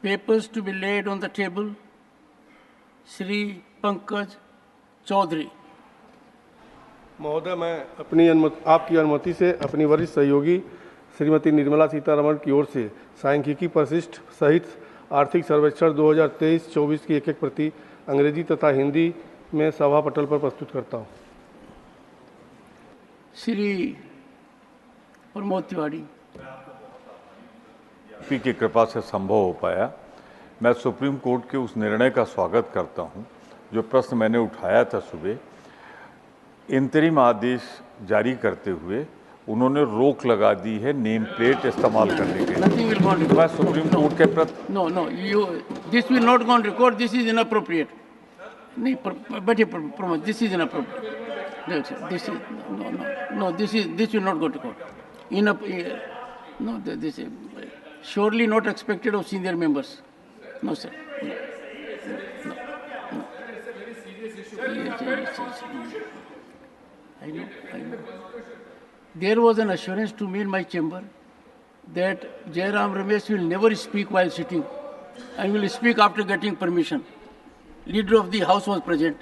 papers to be laid on the table, Shri Pankaj Chaudhary. महोदय, मैं आपकी अनुमति से अपनी वरिष्ठ सहयोगी श्रीमती निर्मला सीतारमण की ओर से सांख्यिकी परिशिष्ट सहित आर्थिक सर्वेक्षण 2023-24 की एक प्रति अंग्रेजी तथा हिंदी में सभा पटल पर प्रस्तुत करता हूँ। श्री प्रमोद तिवारी। पी की कृपा से संभव हो पाया। मैं सुप्रीम कोर्ट के उस निर्णय का स्वागत करता हूं जो प्रश्न मैंने उठाया था सुबह। इंतरिम आदेश जारी करते हुए उन्होंने रोक लगा दी है नेम प्लेट इस्तेमाल करने के। मैं सुप्रीम कोर्ट के प्रति this will not go on record, this is inappropriate. नहीं बैठिए Pramod, this is inappropriate, this will not go to court. No, this is surely not expected of senior members. No, sir. No. Yes. I know. There was an assurance to me in my chamber that Jairam Ramesh will never speak while sitting and will speak after getting permission. Leader of the House was present,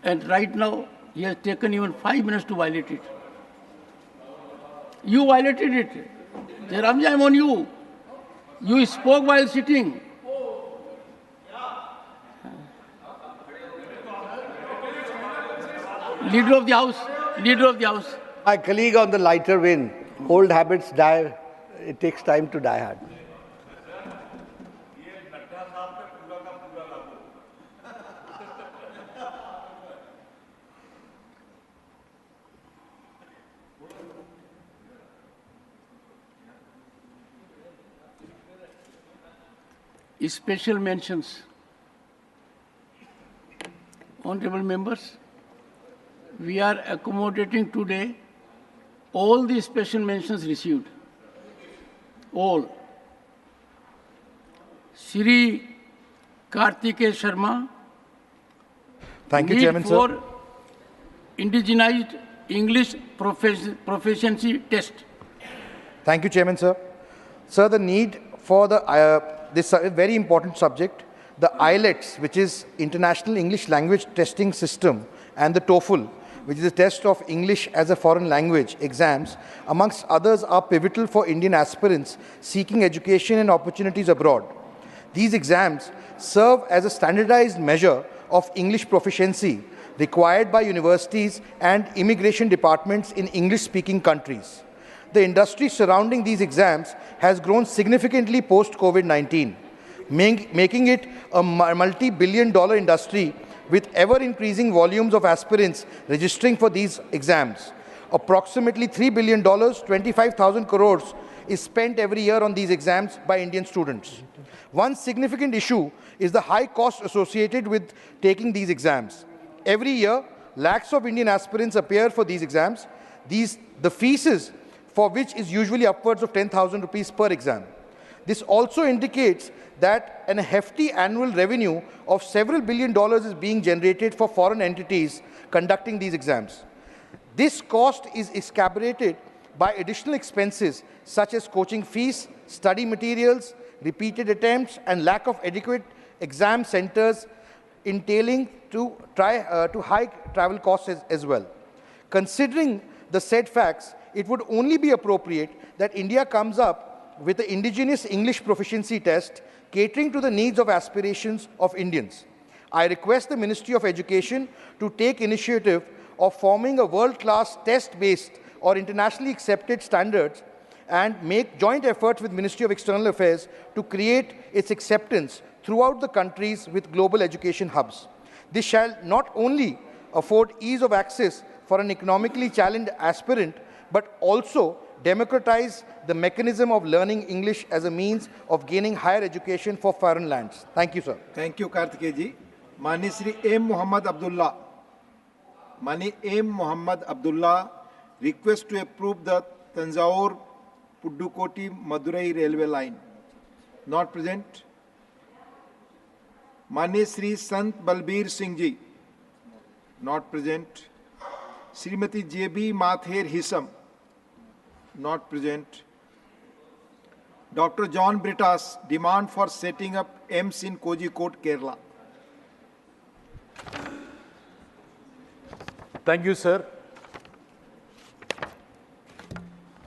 and right now he has taken even 5 minutes to violate it. You violated it. Jairamji, I'm on you. You spoke while sitting. Leader of the House. My colleague on the lighter vein, old habits die, it takes time to die hard. Special mentions. Honorable members, we are accommodating today all the special mentions received. All. Shri Kartikeya Sharma. Thank you, Chairman, sir. For indigenized English proficiency test. Thank you, Chairman, sir. Sir, the need for this very important subject, the IELTS, which is International English Language Testing System, and the TOEFL, which is a test of English as a foreign language exams, amongst others, are pivotal for Indian aspirants seeking education and opportunities abroad. These exams serve as a standardized measure of English proficiency required by universities and immigration departments in English-speaking countries. The industry surrounding these exams has grown significantly post-COVID-19, making it a multi-billion-dollar industry with ever-increasing volumes of aspirants registering for these exams. Approximately $3 billion, 25,000 crores, is spent every year on these exams by Indian students. One significant issue is the high cost associated with taking these exams. Every year, lakhs of Indian aspirants appear for these exams. The fees for which is usually upwards of 10,000 rupees per exam. This also indicates that a hefty annual revenue of several $billion is being generated for foreign entities conducting these exams. This cost is exacerbated by additional expenses such as coaching fees, study materials, repeated attempts, and lack of adequate exam centers, entailing to high travel costs as well. Considering the said facts, it would only be appropriate that India comes up with the indigenous English proficiency test catering to the needs of aspirations of Indians. I request the Ministry of Education to take initiative of forming a world-class test-based or internationally accepted standards and make joint efforts with Ministry of External Affairs to create its acceptance throughout the countries with global education hubs. This shall not only afford ease of access for an economically challenged aspirant, but also democratize the mechanism of learning English as a means of gaining higher education for foreign lands. Thank you, sir. Thank you, Kartikeya ji. Mani Shri M. Muhammad Abdullah. Mani M. Muhammad Abdullah request to approve the Tanjore Pudukkottai Madurai railway line. Not present. Mani Shri Sant Balbir Singh ji. Not present. Srimati J.B. Mather Hisam. Not present. Dr. John Britas, demand for setting up AIMS in Kozhikode, Kerala. Thank you, sir.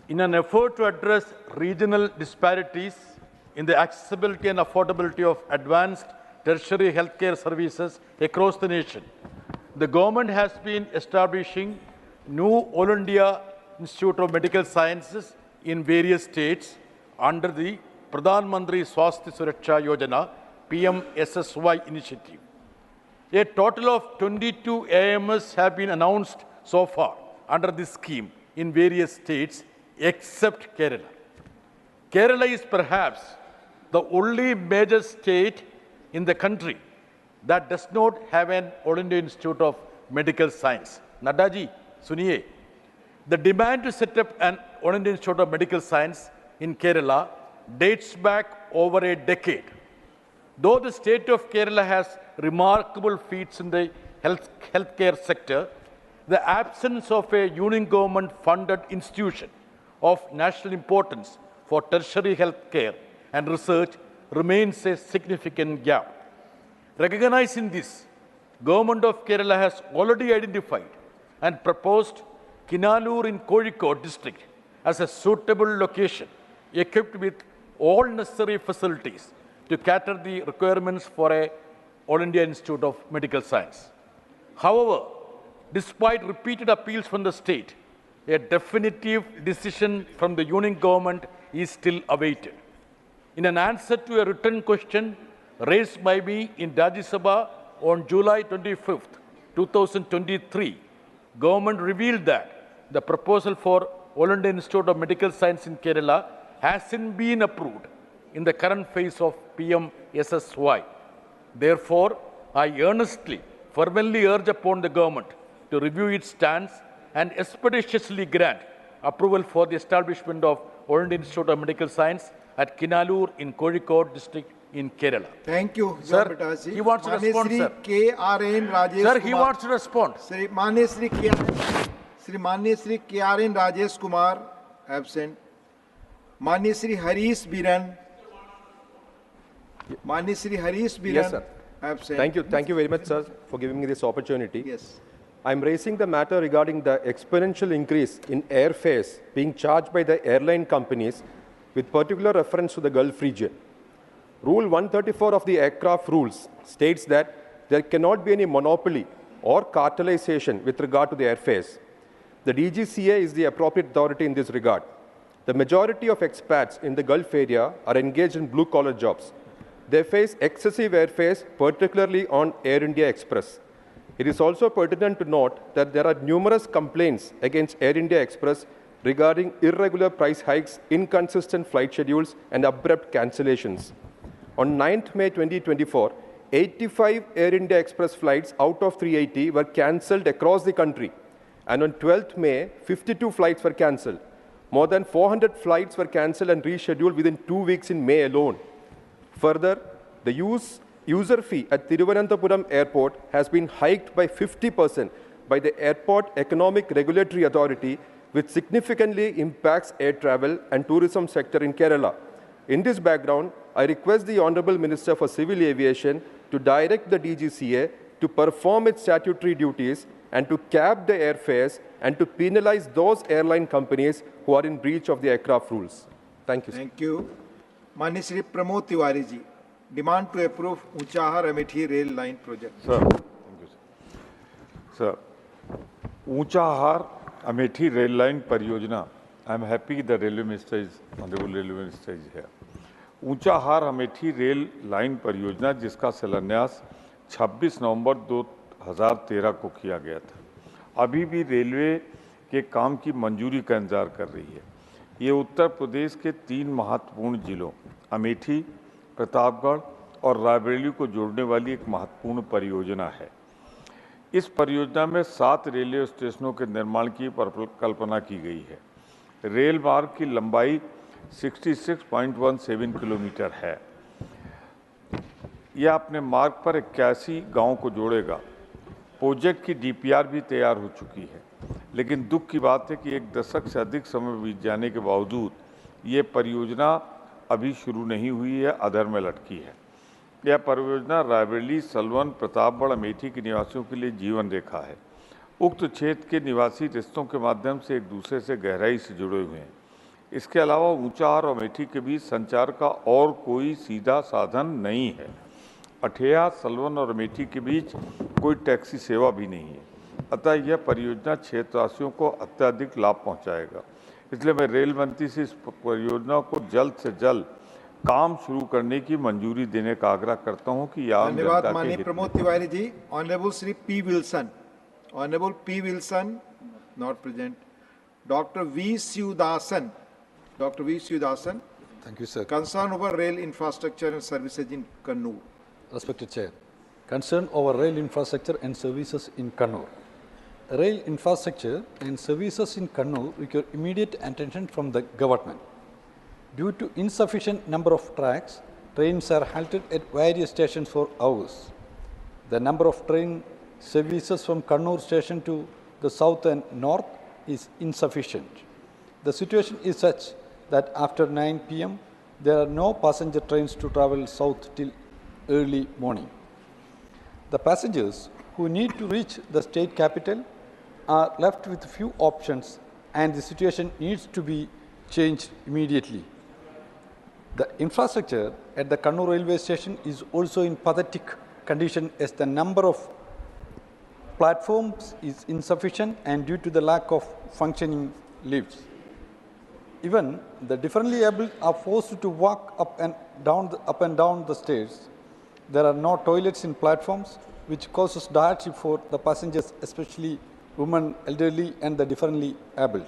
In an effort to address regional disparities in the accessibility and affordability of advanced tertiary healthcare services across the nation, the government has been establishing new All India Institute of Medical Sciences in various states under the Pradhan Mantri Swasthya Suraksha Yojana PMSSY initiative. A total of 22 AIMS have been announced so far under this scheme in various states except Kerala. Kerala is perhaps the only major state in the country that does not have an All India Institute of Medical Science. Nadaji, suniye. The demand to set up an All India Institute of Medical Science in Kerala dates back over a decade. Though the state of Kerala has remarkable feats in the healthcare sector, the absence of a union government funded institution of national importance for tertiary healthcare and research remains a significant gap. Recognizing this, Government of Kerala has already identified and proposed Kinalur in Kozhikode district as a suitable location equipped with all necessary facilities to cater the requirements for a All India Institute of Medical Science. However, despite repeated appeals from the state, a definitive decision from the union government is still awaited. In an answer to a written question raised by me in Rajya Sabha on July 25th, 2023, government revealed that the proposal for All India Institute of Medical Science in Kerala hasn't been approved in the current phase of PMSSY. Therefore, I earnestly, fervently urge upon the government to review its stance and expeditiously grant approval for the establishment of All India Institute of Medical Science at Kinalur in Kozhikode district in Kerala. Thank you, Sir, John Britas. he wants to respond, sir. K.R.N. Rajesh Sir, Kumar. he wants to respond. Shri Manya Shri K.R.N. Rajesh Kumar, absent. Manya Shri Harish Biran. Manya Shri Harish Biran, Yes, sir. absent. Thank you very much, sir, for giving me this opportunity. Yes. I'm raising the matter regarding the exponential increase in airfares being charged by the airline companies with particular reference to the Gulf region. Rule 134 of the aircraft rules states that there cannot be any monopoly or cartelization with regard to the airfares. The DGCA is the appropriate authority in this regard. The majority of expats in the Gulf area are engaged in blue-collar jobs. They face excessive airfares, particularly on Air India Express. It is also pertinent to note that there are numerous complaints against Air India Express regarding irregular price hikes, inconsistent flight schedules, and abrupt cancellations. On 9th May 2024, 85 Air India Express flights out of 380 were cancelled across the country. And on 12th May, 52 flights were cancelled. More than 400 flights were cancelled and rescheduled within 2 weeks in May alone. Further, the user fee at Thiruvananthapuram Airport has been hiked by 50% by the Airport Economic Regulatory Authority, which significantly impacts air travel and tourism sector in Kerala. In this background, I request the Honourable Minister for Civil Aviation to direct the DGCA to perform its statutory duties and to cap the airfares and to penalize those airline companies who are in breach of the aircraft rules. Thank you, sir. Thank you. Manya Shri Pramod Tiwari ji, demand to approve Unchahar Amethi rail line project. Sir, thank you, sir. Sir, Unchahar Amethi rail line Pariyojana, I am happy the Railway Minister is, Honorable Railway Minister is here. Unchahar Amethi rail line परियोजना जिसका शिलान्यास 26 नवंबर 2013 को किया गया था, अभी भी railway के काम की मंजूरी का इंतजार कर रही है। ये उत्तर प्रदेश के 3 महत्वपूर्ण जिलों अमेठी, प्रतापगढ़ और रायबरेली को जोड़ने वाली एक महत्वपूर्ण परियोजना है। इस परियोजना में 7 रेलवे स्टेशनों के निर्माण की कल्पना की गई है। रेल मार्ग की लंबाई 66.17 किलोमीटर है। यह अपने मार्ग पर 81 गांवों को जोड़ेगा। प्रोजेक्ट की डीपीआर भी तैयार हो चुकी है, लेकिन दुख की बात है कि 1 दशक से अधिक समय बीत जाने के बावजूद ये परियोजना अभी शुरू नहीं हुई है, अधर में लटकी है। यह परियोजना रायबरेली, सलवन, प्रतापगढ़, अमेठी के निवासियों के लिए जीवन रेखा है। उक्त क्षेत्र के निवासी रिश्तों के माध्यम से एक दूसरे से गहराई से जुड़े हुए हैं। इसके अलावा ऊंचाहार और अमेठी के बीच संचार का और कोई सीधा साधन नहीं है। अठेया, सलवन और अमेठी के बीच कोई टैक्सी सेवा भी नहीं है। अतः यह परियोजना क्षेत्रवासियों को अत्यधिक लाभ पहुंचाएगा। इसलिए मैं रेल मंत्री से इस परियोजना को जल्द से जल्द काम शुरू करने की मंजूरी देने का आग्रह करता हूं कि यह आम धन्यवाद जनता के माननीय हित Pramod Tiwari ji. Honourable Shri P Wilson, honourable P Wilson not present. Doctor V Sivadasan, doctor V Sivadasan, Thank you, sir. concern over rail infrastructure and services in Kannur. Respected Chair, concern over rail infrastructure and services in Kannur. Rail infrastructure and services in Kannur require immediate attention from the government. Due to insufficient number of tracks, trains are halted at various stations for hours. The number of train services from Kannur station to the south and north is insufficient. The situation is such that after 9 p.m., there are no passenger trains to travel south till early morning. The passengers who need to reach the state capital are left with few options, and the situation needs to be changed immediately. The infrastructure at the Kannur railway station is also in pathetic condition, as the number of platforms is insufficient and due to the lack of functioning lifts. Even the differently abled are forced to walk up and down the stairs. There are no toilets in platforms, which causes hardship for the passengers, especially women, elderly, and the differently abled.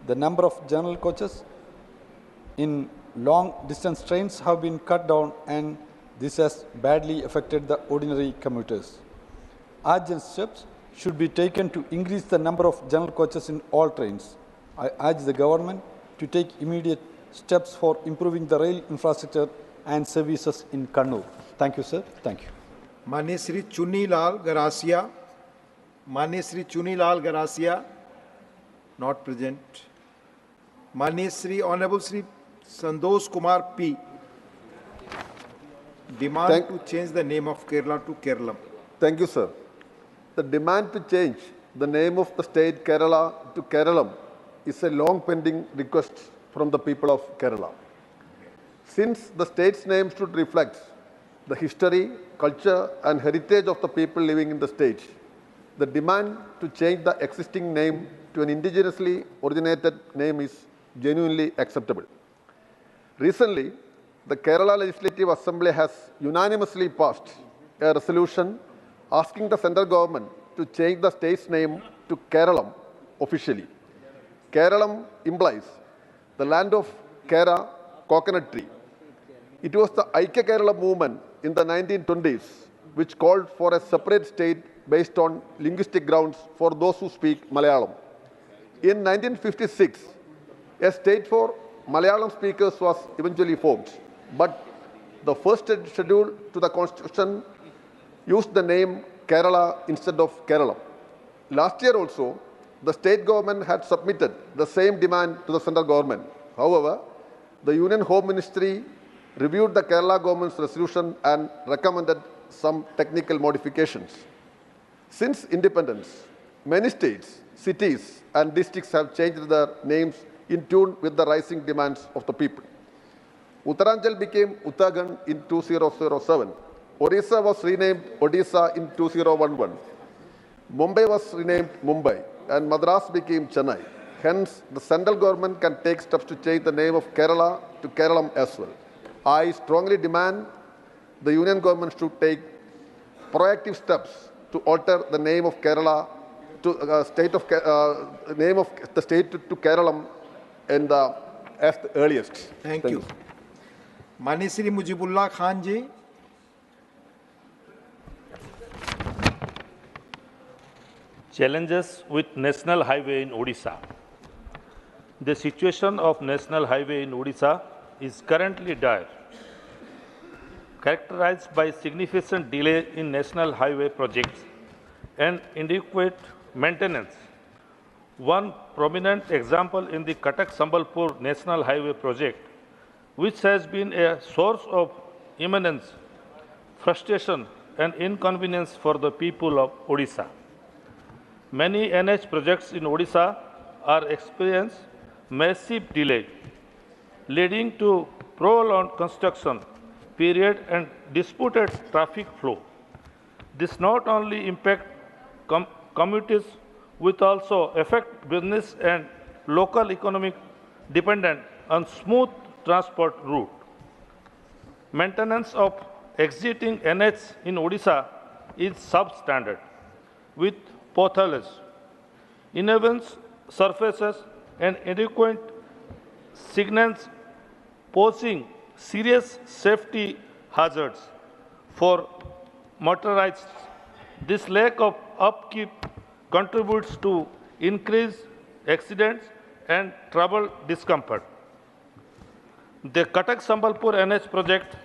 The number of general coaches in long distance trains have been cut down, and this has badly affected the ordinary commuters. Urgent steps should be taken to increase the number of general coaches in all trains. I urge the government to take immediate steps for improving the rail infrastructure and services in Kannur. Thank you, sir. Thank you. माननीय श्री चुन्नीलाल गरासिया, माननीय Shri Chunnilal Garasia not present. माननीय Shri honourable Shri Santosh Kumar P, demand to change the name of Kerala to Kerala. Thank you, sir. The demand to change the name of the state Kerala to Keralam is a long pending request from the people of Kerala. Since the state's name should reflect the history, culture and heritage of the people living in the state, the demand to change the existing name to an indigenously originated name is genuinely acceptable. Recently, the Kerala Legislative Assembly has unanimously passed a resolution asking the central government to change the state's name to Keralam officially. Keralam implies the land of Kera, coconut tree. It was the Aikya Kerala movement in the 1920s which called for a separate state based on linguistic grounds for those who speak Malayalam. In 1956, a state for Malayalam speakers was eventually formed, but the first schedule to the constitution used the name Kerala instead of Keralam. Last year also, the state government had submitted the same demand to the central government. However, the Union Home Ministry reviewed the Kerala government's resolution and recommended some technical modifications. Since independence, many states, cities and districts have changed their names in tune with the rising demands of the people. Uttaranchal became Uttarakhand in 2007. Orissa was renamed Odisha in 2011. Mumbai was renamed Mumbai, and Madras became Chennai. Hence, the central government can take steps to change the name of Kerala to Keralam as well. I strongly demand the union government should take proactive steps to alter the name of Kerala to name of the state to Keralam in the as the earliest. Thank you. माननीय श्री मुजीबुल्लाह खान जी। Challenges with National Highway in Odisha. The situation of National Highway in Odisha is currently dire, characterized by significant delay in National Highway projects and inadequate maintenance. One prominent example in the Cuttack-Sambalpur National Highway project, which has been a source of immense frustration and inconvenience for the people of Odisha. Many NH projects in Odisha are experiencing massive delay, leading to prolonged construction period and disputed traffic flow. This not only impact commuters, which also affect business and local economic dependent on smooth transport route. Maintenance of existing NH in Odisha is substandard, with potholes, uneven surfaces, and inadequate signals posing serious safety hazards for motorists. This lack of upkeep contributes to increased accidents and travel discomfort. The Cuttack-Sambalpur NH project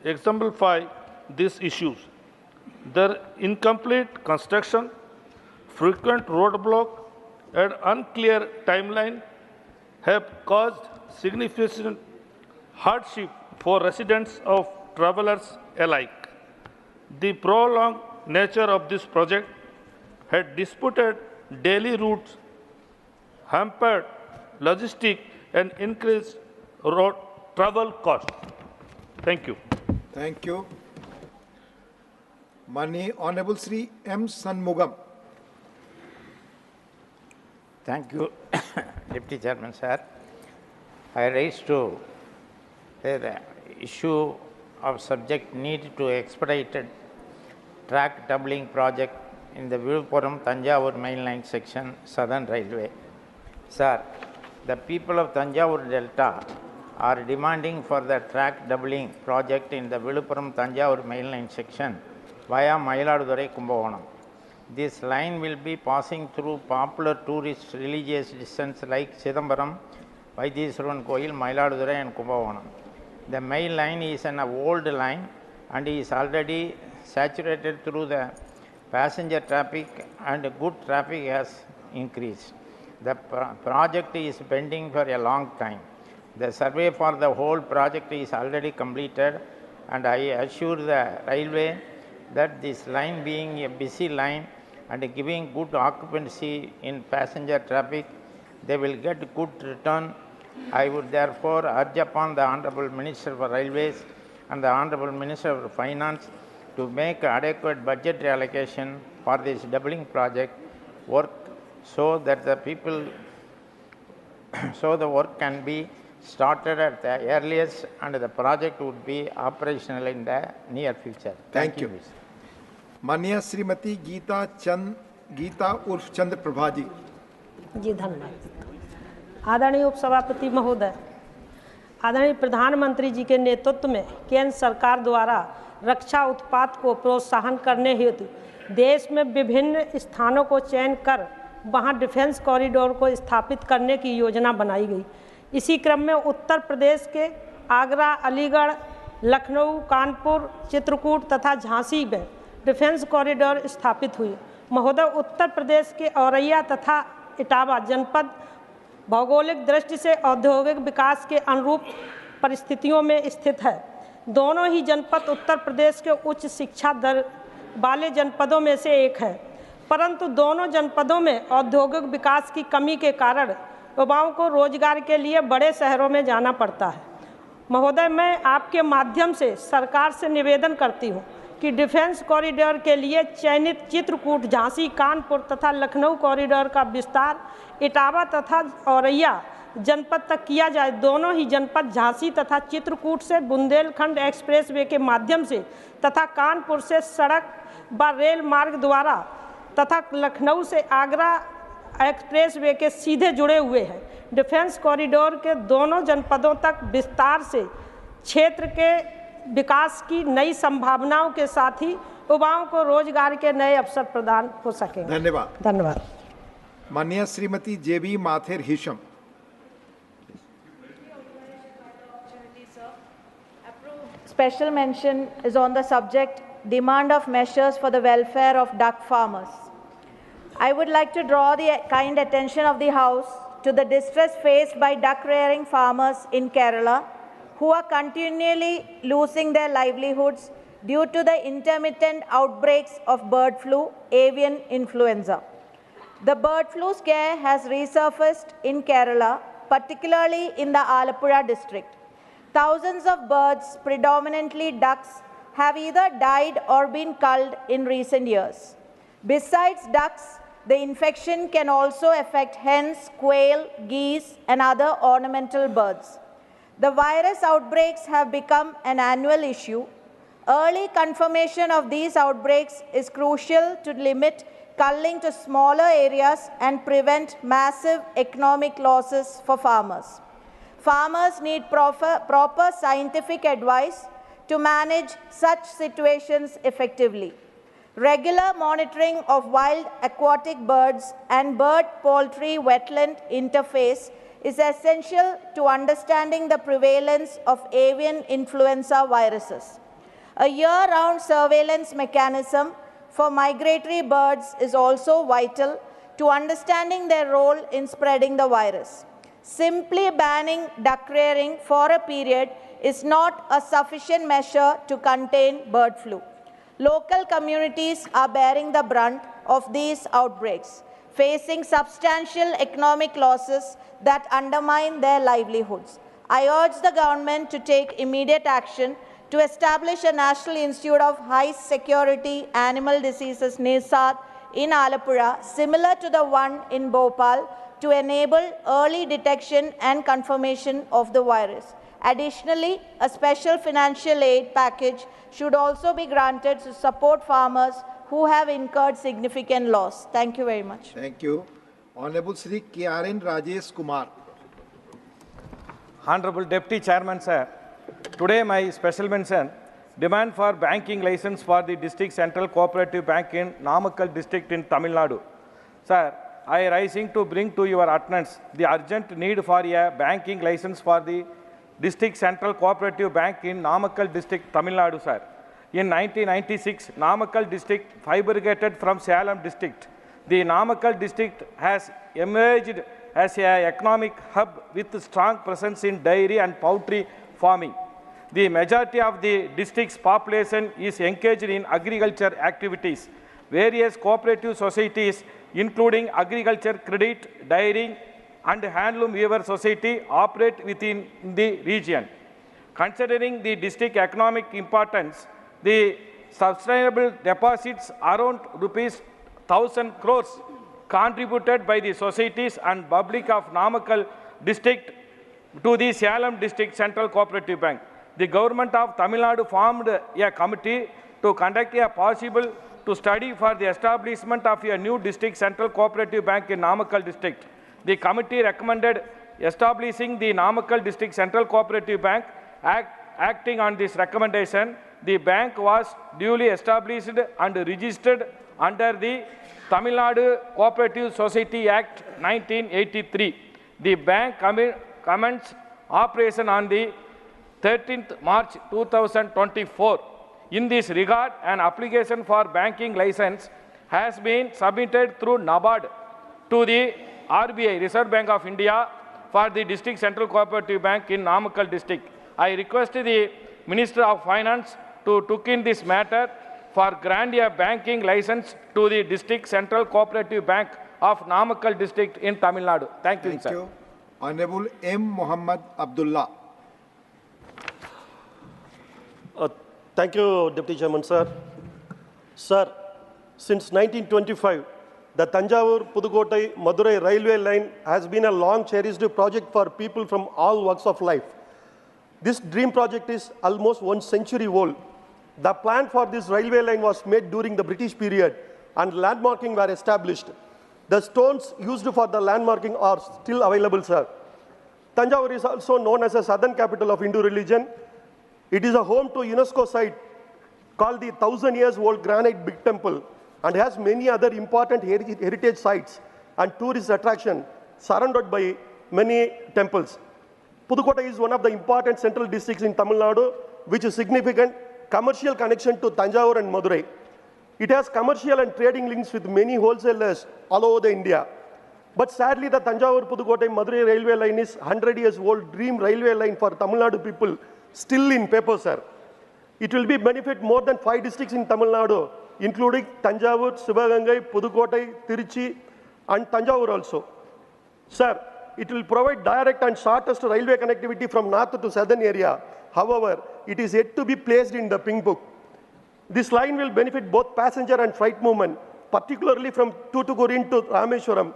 exemplify these issues. Their incomplete construction, frequent roadblock, and unclear timeline have caused significant hardship for residents of travelers alike. The prolonged nature of this project had disputed daily routes, hampered logistics, and increased road travel costs. Thank you. Thank you. Honorable Sri M. Sanmugam. Thank you, Deputy Chairman, sir. I raised to the issue of subject need to expedited track doubling project in the Vilupuram Thanjavur mainline section, Southern Railway. Sir, the people of Thanjavur Delta are demanding for the track doubling project in the Vilupuram Thanjavur mainline section via Mayiladurai Kumbakonam. This line will be passing through popular tourist religious destinations like Chidambaram, Vaidiswaran Koil, Mayiladurai and Kumbakonam. The main line is an old line and is already saturated through the passenger traffic, and good traffic has increased. The project is pending for a long time. The survey for the whole project is already completed, and I assure the railway that this line being a busy line and giving good occupancy in passenger traffic, they will get good return. I would therefore urge upon the Honorable Minister for Railways and the Honorable Minister for Finance to make adequate budget allocation for this doubling project work, so that the people, so the work can be started at the earliest and the project would be operational in the near future. Thank you. माननीय श्रीमती गीता उर्फ चंद्र प्रभा जी। जी धन्यवाद। आदरणीय उपसभापति महोदय, आदरणीय प्रधानमंत्री जी के नेतृत्व में केंद्र सरकार द्वारा रक्षा उत्पाद को प्रोत्साहन करने हेतु देश में विभिन्न स्थानों को चयन कर वहां डिफेंस कॉरिडोर को स्थापित करने की योजना बनाई गई। इसी क्रम में उत्तर प्रदेश के आगरा, अलीगढ़, लखनऊ, कानपुर, चित्रकूट तथा झांसी में डिफेंस कॉरिडोर स्थापित हुई। महोदय, उत्तर प्रदेश के औरैया तथा इटावा जनपद भौगोलिक दृष्टि से औद्योगिक विकास के अनुरूप परिस्थितियों में स्थित है। दोनों ही जनपद उत्तर प्रदेश के उच्च शिक्षा दर वाले जनपदों में से एक है, परंतु दोनों जनपदों में औद्योगिक विकास की कमी के कारण युवाओं को रोजगार के लिए बड़े शहरों में जाना पड़ता है। महोदय, मैं आपके माध्यम से सरकार से निवेदन करती हूँ कि डिफेंस कॉरिडोर के लिए चयनित चित्रकूट, झांसी, कानपुर तथा लखनऊ कॉरिडोर का विस्तार इटावा तथा औरैया जनपद तक किया जाए। दोनों ही जनपद झांसी तथा चित्रकूट से बुंदेलखंड एक्सप्रेसवे के माध्यम से तथा कानपुर से सड़क व रेल मार्ग द्वारा तथा लखनऊ से आगरा एक्सप्रेसवे के सीधे जुड़े हुए हैं। डिफेंस कॉरिडोर के दोनों जनपदों तक विस्तार से क्षेत्र के विकास की नई संभावनाओं के साथ ही युवाओं को रोजगार के नए अवसर प्रदान हो सकेंगे। धन्यवाद। धन्यवाद। माननीय श्रीमती जेबी माथेर Hisham. Special mention is on the subject demand of measures for the welfare of duck farmers. I would like to draw the kind attention of the House to the distress faced by duck rearing farmers in Kerala who are continually losing their livelihoods due to the intermittent outbreaks of bird flu, avian influenza. The bird flu scare has resurfaced in Kerala, particularly in the Alappuzha district. Thousands of birds, predominantly ducks, have either died or been culled in recent years. Besides ducks, the infection can also affect hens, quail, geese, and other ornamental birds. The virus outbreaks have become an annual issue. Early confirmation of these outbreaks is crucial to limit culling to smaller areas and prevent massive economic losses for farmers. Farmers need proper scientific advice to manage such situations effectively. Regular monitoring of wild aquatic birds and bird-poultry wetland interface is essential to understanding the prevalence of avian influenza viruses. A year-round surveillance mechanism for migratory birds is also vital to understanding their role in spreading the virus. Simply banning duck rearing for a period is not a sufficient measure to contain bird flu. Local communities are bearing the brunt of these outbreaks, facing substantial economic losses that undermine their livelihoods. I urge the government to take immediate action to establish a National Institute of High Security Animal Diseases (NISAD) in Alappuzha, similar to the one in Bhopal, to enable early detection and confirmation of the virus. Additionally, a special financial aid package should also be granted to support farmers who have incurred significant loss. Thank you very much. Thank you. Honorable Sri K.R.N. Rajesh Kumar. Honorable Deputy Chairman, sir. Today my special mention, demand for banking license for the District Central Cooperative Bank in Namakkal district in Tamil Nadu. Sir, I rising to bring to your attention the urgent need for a banking license for the District Central Cooperative Bank in Namakkal district, Tamil Nadu, sir. In 1996, Namakkal district bifurcated from Salem district. The Namakkal district has emerged as an economic hub with strong presence in dairy and poultry farming. The majority of the district's population is engaged in agriculture activities. Various cooperative societies, including agriculture, credit, dairying, and handloom weaver society, operate within the region. Considering the district economic importance, the sustainable deposits around rupees 1,000 crores contributed by the societies and public of Namakkal district to the Salem District Central Cooperative Bank. The government of Tamil Nadu formed a committee to conduct a possible to study for the establishment of a new District Central Cooperative Bank in Namakkal district. The committee recommended establishing the Namakkal District Central Cooperative Bank. Acting on this recommendation, the bank was duly established and registered under the Tamil Nadu Cooperative Society Act 1983. The bank commenced operation on the 13th March 2024. In this regard, an application for banking license has been submitted through NABARD to the RBI, Reserve Bank of India, for the District Central Cooperative Bank in Namakkal district. I request the Minister of Finance to look in this matter for grant a banking license to the District Central Cooperative Bank of Namakkal district in Tamil Nadu. Thank you, sir. Thank you. Honorable M. Muhammad Abdullah. Thank you, Deputy Chairman, sir. Sir, since 1925, the Thanjavur, Pudukkottai, Madurai railway line has been a long cherished project for people from all walks of life. This dream project is almost 1 century old. The plan for this railway line was made during the British period and landmarking were established. The stones used for the landmarking are still available, sir. Thanjavur is also known as a southern capital of Hindu religion. It is a home to UNESCO site called the 1,000 years old granite big temple and has many other important heritage sites and tourist attractions surrounded by many temples. Pudukkottai is one of the important central districts in Tamil Nadu, which is significant commercial connection to Thanjavur and Madurai. It has commercial and trading links with many wholesalers all over India. But sadly, the Tanjavur-Pudukkottai-Madurai railway line is 100 years old dream railway line for Tamil Nadu people, still in paper, sir. It will be benefit more than 5 districts in Tamil Nadu, including Tanjavur, Sivagangai, Pudukkottai, Tiruchi, and Tanjavur also. Sir, it will provide direct and shortest railway connectivity from north to southern area. However, it is yet to be placed in the pink book. This line will benefit both passenger and freight movement, particularly from Tuticorin to Rameswaram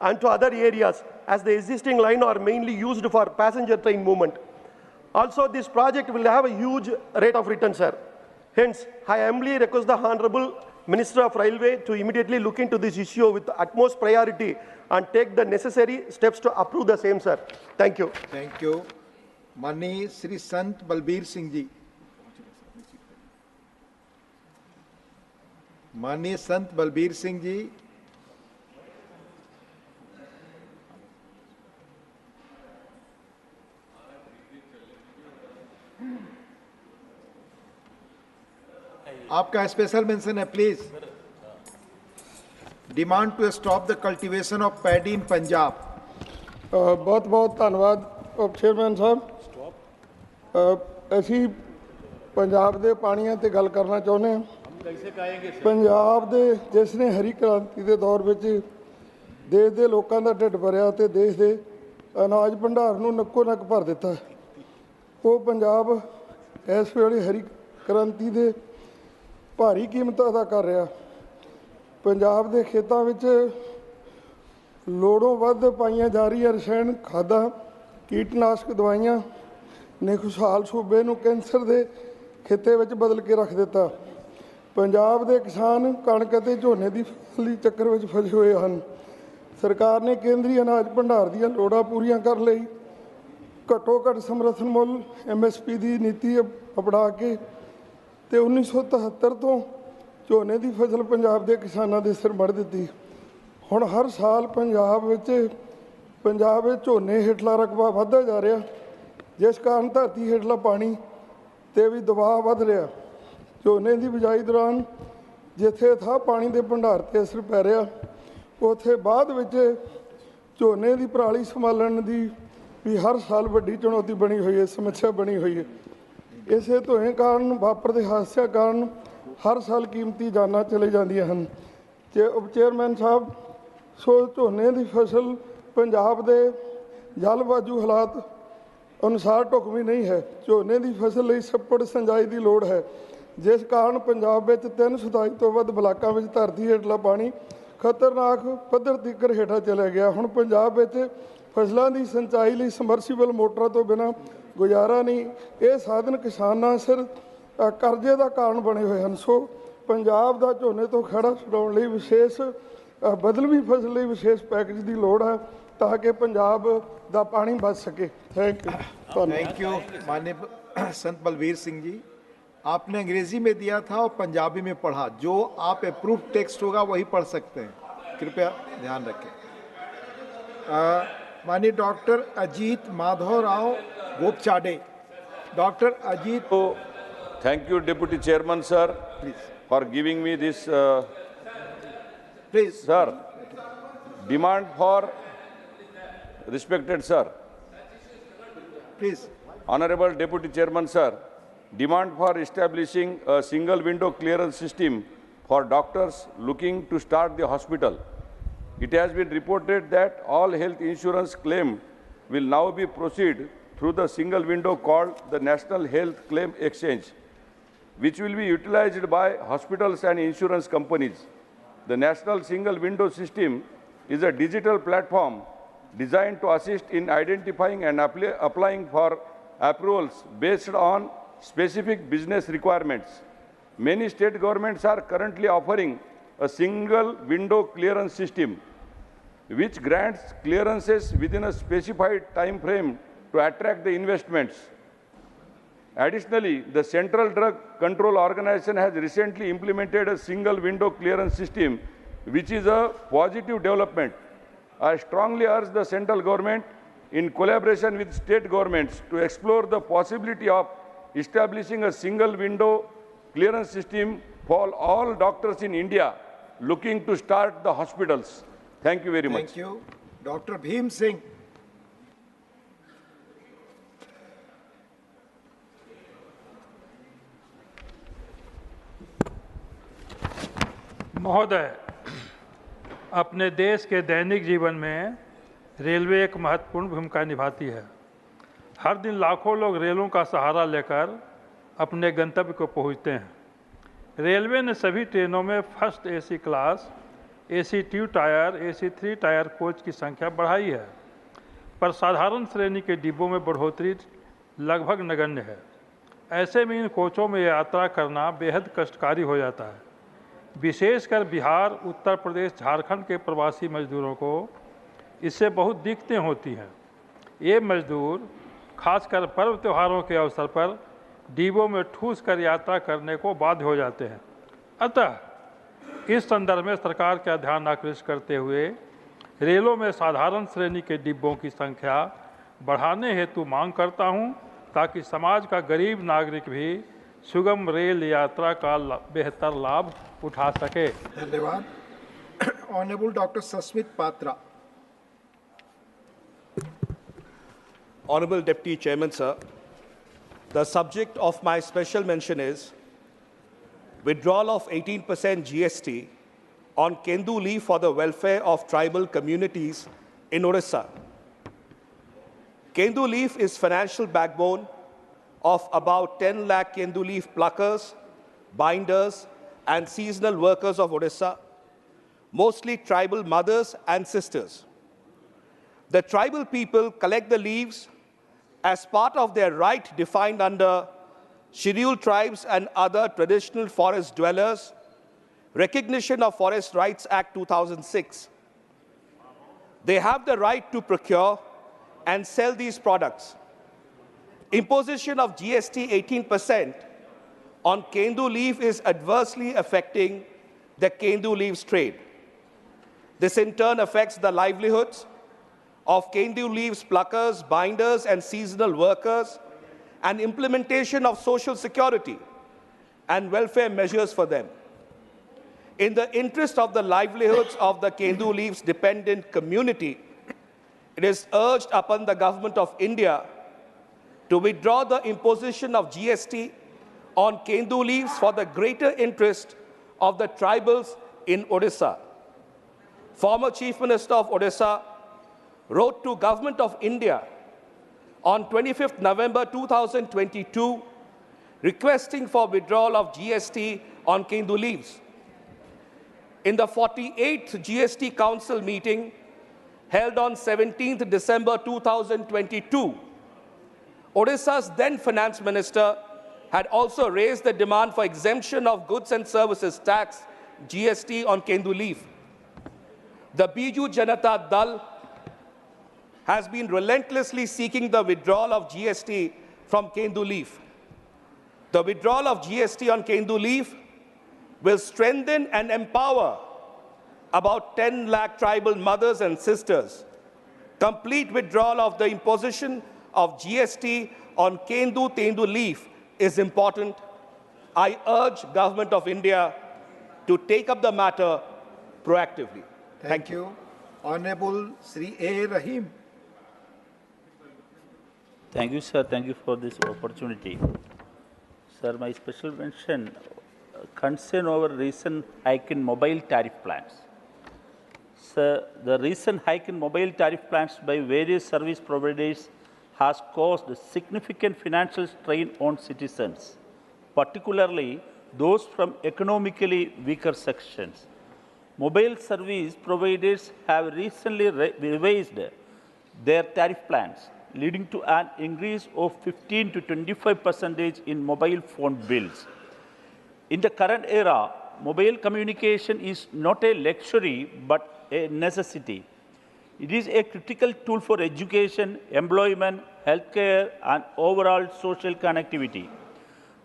and to other areas, as the existing line are mainly used for passenger train movement. Also, this project will have a huge rate of return, sir. Hence, I humbly request the Honorable Minister of Railway to immediately look into this issue with utmost priority and take the necessary steps to approve the same, sir. Thank you. Thank you. Mani Sri Sant Balbir Singh ji. Mani Sant Balbir Singh ji. आपका special mention है please. Demand to stop the cultivation of paddy in Punjab. बहुत बहुत धन्यवाद chairman साहब. ਅਸੀਂ ਪੰਜਾਬ ਦੇ ਪਾਣੀਆਂ ਤੇ ਗੱਲ ਕਰਨਾ ਚਾਹੁੰਦੇ ਹਾਂ. ਪੰਜਾਬ ਦੇ ਜਿਸ ਨੇ ਹਰੀ ਕ੍ਰਾਂਤੀ ਦੇ ਦੌਰ ਵਿੱਚ ਦੇਸ਼ ਦੇ ਲੋਕਾਂ ਦਾ ਢਿੱਡ ਭਰਿਆ ਤੇ ਦੇਸ਼ ਦੇ ਅਨਾਜ ਭੰਡਾਰ ਨੂੰ ਨੱਕੋ ਨੱਕ ਭਰ ਦਿੱਤਾ, ਉਹ ਪੰਜਾਬ ਇਸ ਵੇਲੇ ਹਰੀ ਕ੍ਰਾਂਤੀ ਦੇ ਭਾਰੀ ਕੀਮਤ ਅਦਾ ਕਰ ਰਿਹਾ. ਪੰਜਾਬ ਦੇ ਖੇਤਾਂ ਵਿੱਚ ਲੋੜੋਂ ਵੱਧ ਪਾਈਆਂ ਜਾ ਰਹੀਆਂ ਰਸਾਇਣ ਖਾਦਾਂ, ਕੀਟਨਾਸ਼ਕ ਦਵਾਈਆਂ ਨੇ ਖੁਸ਼ਹਾਲ ਸੂਬੇ ਨੂੰ ਕੈਂਸਰ ਦੇ ਖਿੱਤੇ ਵਿੱਚ ਬਦਲ ਕੇ ਰੱਖ ਦਿੱਤਾ. ਪੰਜਾਬ ਦੇ ਕਿਸਾਨ ਕਣਕ ਅਤੇ ਝੋਨੇ ਦੀ ਫਸਲੀ ਚੱਕਰ ਵਿੱਚ ਫਸੇ ਹੋਏ ਹਨ. ਸਰਕਾਰ ਨੇ ਕੇਂਦਰੀ ਅਨਾਜ ਭੰਡਾਰ ਦੀਆਂ ਲੋੜਾਂ ਪੂਰੀਆਂ ਕਰਨ ਲਈ ਘੱਟੋ ਘੱਟ ਸਮਰਥਨ ਮੁੱਲ MSP ਦੀ ਨੀਤੀ ਅਪਣਾ ਕੇ ਤੇ 1973 ਤੋਂ ਝੋਨੇ ਦੀ ਫਸਲ ਪੰਜਾਬ ਦੇ ਕਿਸਾਨਾਂ ਦੇ ਸਿਰ ਮੜ ਦਿੱਤੀ. ਹੁਣ ਹਰ ਸਾਲ ਪੰਜਾਬ ਵਿੱਚ ਝੋਨੇ ਹੇਠਲਾ ਰਕਬਾ ਵੱਧਦਾ ਜਾ ਰਿਹਾ, ਜਿਸ ਕਾਰਨ ਧਰਤੀ ਹੇਠਲਾ ਪਾਣੀ 'ਤੇ ਵੀ ਦਬਾਅ ਵੱਧ ਰਿਹਾ. ਝੋਨੇ ਦੀ ਬਿਜਾਈ ਦੌਰਾਨ ਜਿੱਥੇ ਥਾਂ ਪਾਣੀ ਦੇ ਭੰਡਾਰ 'ਤੇ ਅਸਰ ਪੈ ਰਿਹਾ, ਉੱਥੇ ਬਾਅਦ ਵਿੱਚ ਝੋਨੇ ਦੀ ਪਰਾਲੀ ਸੰਭਾਲਣ ਦੀ ਵੀ ਹਰ ਸਾਲ ਵੱਡੀ ਚੁਣੌਤੀ ਬਣੀ ਹੋਈ ਹੈ, ਸਮੱਸਿਆ ਬਣੀ ਹੋਈ ਹੈ. ਇਸੇ ਧੋਏ ਕਾਰਨ ਵਾਪਰਦੇ ਹਾਦਸਿਆਂ ਕਾਰਨ ਹਰ ਸਾਲ ਕੀਮਤੀ ਜਾਨਾਂ ਚਲੇ ਜਾਂਦੀਆਂ ਹਨ. ਚੇਅਰਮੈਨ ਸਾਹਿਬ, ਸੋ ਝੋਨੇ ਦੀ ਫਸਲ ਪੰਜਾਬ ਦੇ ਜਲਵਾਯੂ ਹਾਲਾਤ ਅਨੁਸਾਰ ਢੁਕਵੀਂ ਨਹੀਂ ਹੈ. ਝੋਨੇ ਦੀ ਫਸਲ ਲਈ ਛੱਪੜ ਸਿੰਜਾਈ ਦੀ ਲੋੜ ਹੈ, ਜਿਸ ਕਾਰਨ ਪੰਜਾਬ ਵਿੱਚ 327 ਤੋਂ ਵੱਧ ਬਲਾਕਾਂ ਵਿੱਚ ਧਰਤੀ ਹੇਠਲਾ ਪਾਣੀ ਖਤਰਨਾਕ ਪੱਧਰ ਤੀਕਰ ਹੇਠਾਂ ਚਲਾ ਗਿਆ. ਹੁਣ ਪੰਜਾਬ ਵਿੱਚ ਫਸਲਾਂ ਦੀ ਸਿੰਚਾਈ ਲਈ ਸਮਰਸੀਬਲ ਮੋਟਰਾਂ ਤੋਂ ਬਿਨਾਂ ਗੁਜ਼ਾਰਾ ਨਹੀਂ. ਇਹ ਸਾਧਨ ਕਿਸਾਨਾਂ ਸਿਰ ਕਰਜ਼ੇ ਦਾ ਕਾਰਨ ਬਣੇ ਹੋਏ ਹਨ. ਸੋ ਪੰਜਾਬ ਦਾ ਝੋਨੇ ਤੋਂ ਖੜਾ ਛੁਡਾਉਣ ਲਈ ਵਿਸ਼ੇਸ਼ ਬਦਲਵੀਂ ਫਸਲ ਲਈ ਵਿਸ਼ੇਸ਼ ਪੈਕੇਜ ਦੀ ਲੋੜ ਹੈ, ਤਾਂ ਕਿ ਪੰਜਾਬ ਦਾ ਪਾਣੀ ਬਚ ਸਕੇ. Thank you. माननीय संत बलबीर सिंह जी, आपने अंग्रेजी में दिया था और पंजाबी में पढ़ा. जो आप अप्रूव टेक्स्ट होगा वही पढ़ सकते हैं, कृपया ध्यान रखें. माननीय doctor Ajeet Madhav Rao Gopchade. Doctor Ajeet. Thank you deputy chairman sir for giving me this. Please sir, demand for respected sir. Please. Honorable Deputy Chairman sir, demand for establishing a single window clearance system for doctors looking to start the hospital. It has been reported that all health insurance claim will now be proceed through the single window called the National Health Claim Exchange, which will be utilized by hospitals and insurance companies. The National Single Window System is a digital platform designed to assist in identifying and applying for approvals based on specific business requirements. Many state governments are currently offering a single window clearance system, which grants clearances within a specified time frame to attract the investments. Additionally, the Central Drug Control Organization has recently implemented a single window clearance system, which is a positive development. I strongly urge the central government, in collaboration with state governments, to explore the possibility of establishing a single window clearance system for all doctors in India looking to start the hospitals. Thank you very much. Thank you. Dr. Bhim Singh. महोदय, अपने देश के दैनिक जीवन में railway एक महत्वपूर्ण भूमिका निभाती है। हर दिन लाखों लोग रेलों का सहारा लेकर अपने गंतव्य को पहुंचते हैं। रेलवे ने सभी ट्रेनों में first AC class, AC 2 tyre, AC 3 tyre coach की संख्या बढ़ाई है, पर साधारण श्रेणी के डिब्बों में बढ़ोतरी लगभग नगण्य है। ऐसे में इन कोचों में यात्रा करना बेहद कष्टकारी हो जाता है। विशेषकर बिहार, उत्तर प्रदेश, झारखंड के प्रवासी मजदूरों को इससे बहुत दिक्कतें होती हैं। ये मजदूर खासकर पर्व त्योहारों के अवसर पर डिब्बों में ठूस कर यात्रा करने को बाध्य हो जाते हैं। अतः इस संदर्भ में सरकार का ध्यान आकृष्ट करते हुए रेलों में साधारण श्रेणी के डिब्बों की संख्या बढ़ाने हेतु मांग करता हूं, ताकि समाज का गरीब नागरिक भी सुगम रेल यात्रा का बेहतर लाभ उठा सके। धन्यवाद। Honourable doctor Sasmit Patra. Honorable Deputy Chairman, sir, the subject of my special mention is withdrawal of 18% GST on kendu leaf for the welfare of tribal communities in Odisha. Kendu leaf is financial backbone of about 10 lakh kendu leaf pluckers, binders, and seasonal workers of Odisha, mostly tribal mothers and sisters. The tribal people collect the leaves as part of their right defined under Scheduled Tribes and Other Traditional Forest Dwellers, Recognition of Forest Rights Act 2006. They have the right to procure and sell these products. Imposition of GST 18% on kendu leaf is adversely affecting the kendu leaves trade. This in turn affects the livelihoods of kendu leaves pluckers, binders, and seasonal workers, and implementation of social security and welfare measures for them. In the interest of the livelihoods of the kendu leaves dependent community, it is urged upon the Government of India to withdraw the imposition of GST on kendu leaves for the greater interest of the tribals in Odisha. Former Chief Minister of Odisha wrote to Government of India on 25th November 2022 requesting for withdrawal of GST on kendu leaves. In the 48th GST Council meeting held on 17th December 2022, Odisha's then Finance Minister had also raised the demand for exemption of goods and services tax, GST, on kendu leaf. The Biju Janata Dal has been relentlessly seeking the withdrawal of GST from kendu leaf. The withdrawal of GST on kendu leaf will strengthen and empower about 10 lakh tribal mothers and sisters. Complete withdrawal of the imposition of GST on kendu leaf is important. I urge Government of India to take up the matter proactively. Thank you. Honorable Sri A. Rahim. Thank you, sir. Thank you for this opportunity. Sir, my special mention concern over recent hike in mobile tariff plans. Sir, the recent hike in mobile tariff plans by various service providers has caused significant financial strain on citizens, particularly those from economically weaker sections. Mobile service providers have recently revised their tariff plans, leading to an increase of 15 to 25% in mobile phone bills. In the current era, mobile communication is not a luxury but a necessity. It is a critical tool for education, employment, healthcare, and overall social connectivity.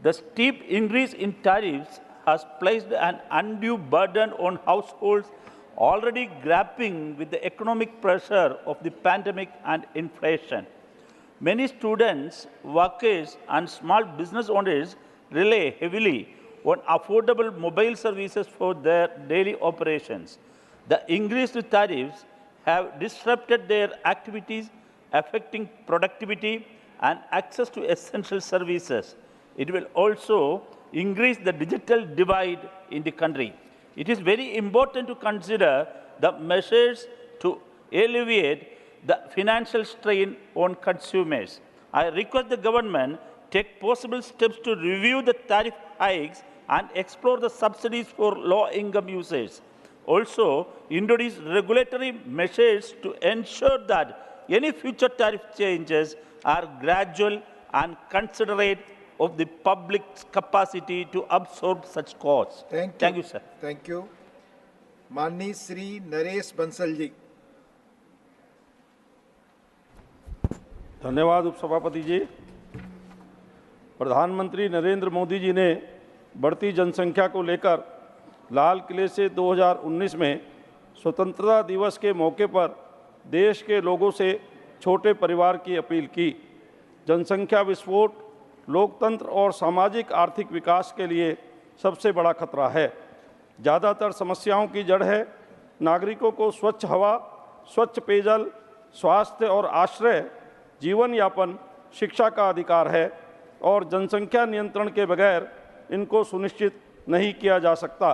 The steep increase in tariffs has placed an undue burden on households already grappling with the economic pressure of the pandemic and inflation. Many students, workers, and small business owners rely heavily on affordable mobile services for their daily operations. The increased tariffs have disrupted their activities, affecting productivity and access to essential services. It will also increase the digital divide in the country. It is very important to consider the measures to alleviate the financial strain on consumers. I request the government take possible steps to review the tariff hikes and explore the subsidies for low-income users. Also, introduce regulatory measures to ensure that any future tariff changes are gradual and considerate of the public's capacity to absorb such costs. Thank you, sir. Thank you. Mani Sri Naresh Bansal ji. धन्यवाद उपसभापति जी। प्रधानमंत्री नरेंद्र मोदी जी ने बढ़ती जनसंख्या को लेकर लाल किले से 2019 में स्वतंत्रता दिवस के मौके पर देश के लोगों से छोटे परिवार की अपील की। जनसंख्या विस्फोट लोकतंत्र और सामाजिक आर्थिक विकास के लिए सबसे बड़ा खतरा है। ज़्यादातर समस्याओं की जड़ है नागरिकों को स्वच्छ हवा, स्वच्छ पेयजल, स्वास्थ्य और आश्रय, जीवन यापन, शिक्षा का अधिकार है और जनसंख्या नियंत्रण के बगैर इनको सुनिश्चित नहीं किया जा सकता।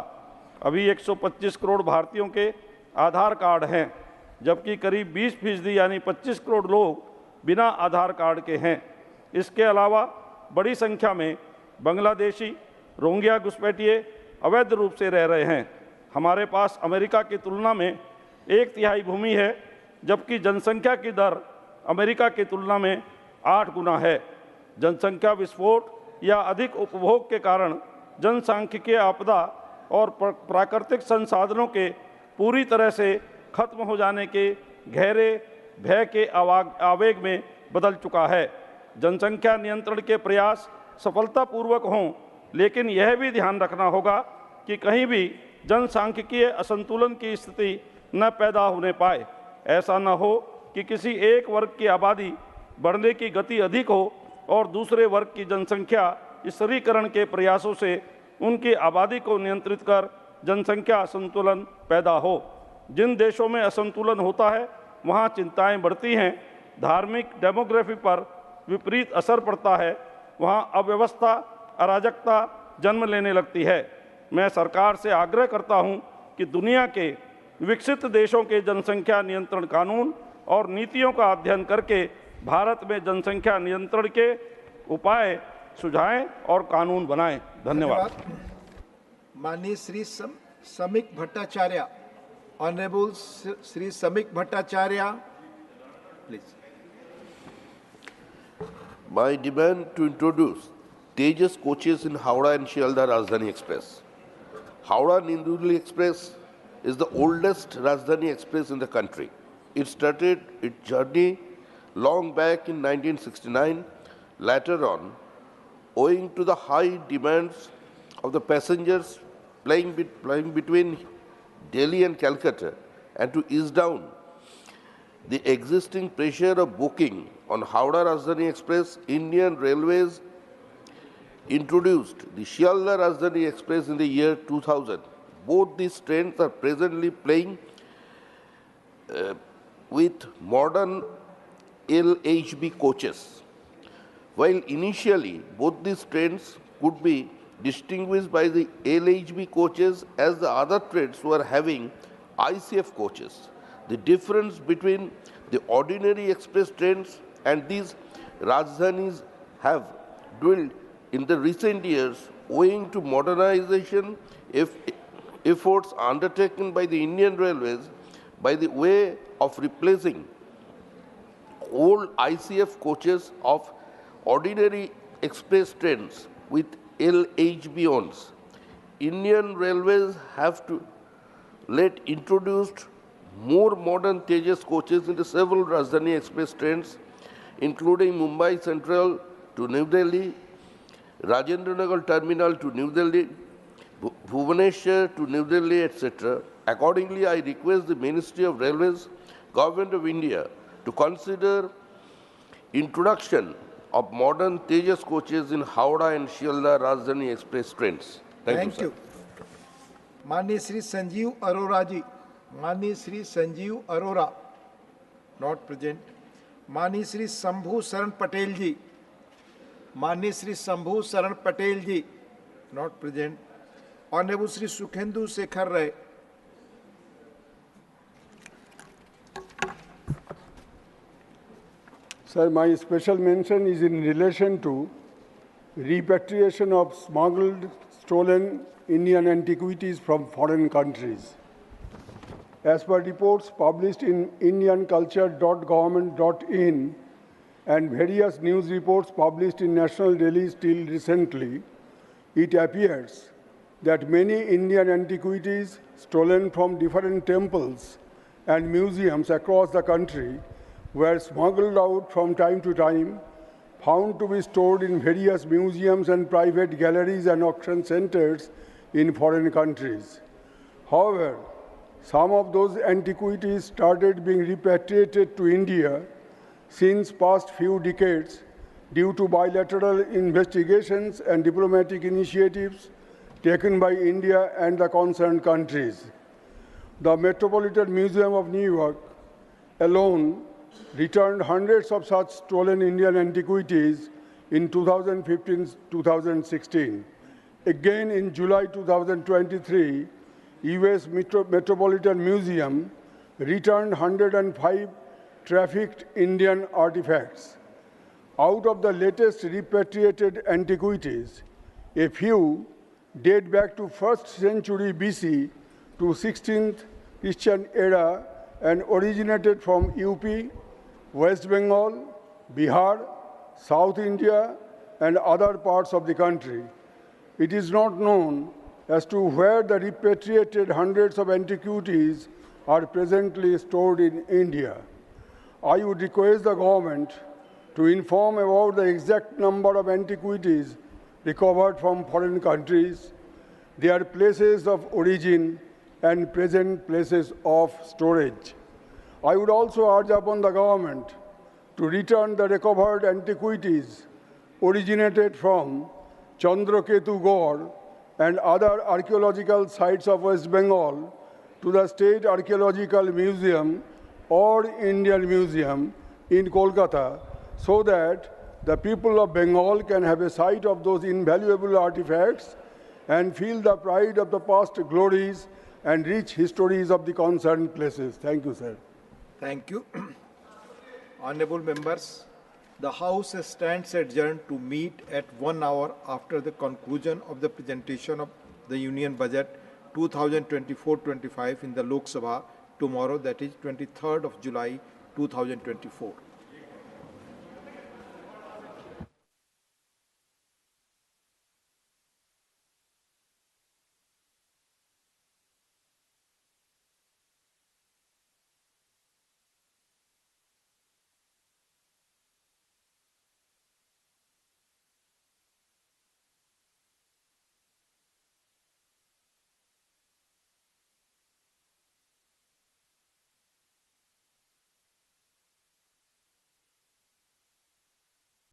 अभी 125 करोड़ भारतीयों के आधार कार्ड हैं, जबकि करीब 20% यानी 25 करोड़ लोग बिना आधार कार्ड के हैं। इसके अलावा बड़ी संख्या में बांग्लादेशी, रोहिंग्या घुसपैठिए अवैध रूप से रह रहे हैं। हमारे पास अमेरिका की तुलना में 1/3 भूमि है, जबकि जनसंख्या की दर अमेरिका की तुलना में 8 गुना है। जनसंख्या विस्फोट या अधिक उपभोग के कारण जनसांख्यिकीय आपदा और प्राकृतिक संसाधनों के पूरी तरह से खत्म हो जाने के गहरे भय के आवेग में बदल चुका है। जनसंख्या नियंत्रण के प्रयास सफलतापूर्वक हों, लेकिन यह भी ध्यान रखना होगा कि कहीं भी जनसांख्यिकीय असंतुलन की स्थिति न पैदा होने पाए। ऐसा न हो कि किसी एक वर्ग की आबादी बढ़ने की गति अधिक हो और दूसरे वर्ग की जनसंख्या स्थिरीकरण के प्रयासों से उनकी आबादी को नियंत्रित कर जनसंख्या असंतुलन पैदा हो। जिन देशों में असंतुलन होता है वहाँ चिंताएं बढ़ती हैं, धार्मिक डेमोग्राफी पर विपरीत असर पड़ता है, वहाँ अव्यवस्था, अराजकता जन्म लेने लगती है। मैं सरकार से आग्रह करता हूँ कि दुनिया के विकसित देशों के जनसंख्या नियंत्रण कानून और नीतियों का अध्ययन करके भारत में जनसंख्या नियंत्रण के उपाय सुझाएं और कानून बनाएं। धन्यवाद। माननीय Shri Samik Bhattacharya, honourable Shri Samik Bhattacharya, please. My demand to introduce Tejas coaches in Howrah and Shialdah Rajdhani Express. Howrah-New Delhi Express is the oldest Rajdhani Express in the country. It started its journey long back in 1969. Later on, owing to the high demands of the passengers flying between Delhi and Calcutta, and to ease down the existing pressure of booking on Howrah Rajdhani Express, Indian Railways introduced the Shialdah Rajdhani Express in the year 2000. Both these trains are presently plying with modern LHB coaches. While initially both these trains could be distinguished by the LHB coaches as the other trains were having ICF coaches, the difference between the ordinary express trains and these Rajdhanis have dwindled in the recent years owing to modernization efforts undertaken by the Indian Railways by the way of replacing old ICF coaches of ordinary express trains with LHB ones. Indian Railways have to introduced more modern Tejas coaches into several Rajdhani Express trains, including Mumbai Central to New Delhi, Rajendranagar Terminal to New Delhi, Bhubaneswar to New Delhi, etc. Accordingly, I request the Ministry of Railways, Government of India, to consider introduction of modern Tejas coaches in Howrah and Shialdah Rajdhani Express trains. Thank you, sir. माननीय श्री संजीव अरोरा जी। Mani Sri Sanjeev Arora, not present. Mani Sri Sambhu Saran Patel ji. Mani Sri Sambhu Saran Patel ji, not present. Honorable Sri Sukhendu Sekhar Rai. Sir, my special mention is in relation to repatriation of smuggled, stolen Indian antiquities from foreign countries. As per reports published in indianculture.government.in and various news reports published in National Daily till recently, it appears that many Indian antiquities stolen from different temples and museums across the country were smuggled out from time to time, found to be stored in various museums and private galleries and auction centers in foreign countries. However, some of those antiquities started being repatriated to India since past few decades due to bilateral investigations and diplomatic initiatives taken by India and the concerned countries. The Metropolitan Museum of New York alone returned hundreds of such stolen Indian antiquities in 2015-2016. Again, in July 2023, US Metropolitan Museum returned 105 trafficked Indian artifacts. Out of the latest repatriated antiquities, a few date back to 1st century BC to 16th Christian era and originated from UP, West Bengal, Bihar, South India, and other parts of the country. It is not known as to where the repatriated hundreds of antiquities are presently stored in India. I would request the government to inform about the exact number of antiquities recovered from foreign countries, their places of origin, and present places of storage. I would also urge upon the government to return the recovered antiquities originated from Chandraketu Gaur and other archaeological sites of West Bengal to the State Archaeological Museum or Indian Museum in Kolkata so that the people of Bengal can have a sight of those invaluable artifacts and feel the pride of the past glories and rich histories of the concerned places. Thank you, sir. Thank you. Honorable members, the House stands adjourned to meet at 1 hour after the conclusion of the presentation of the Union Budget 2024-25 in the Lok Sabha tomorrow, that is 23rd of July 2024.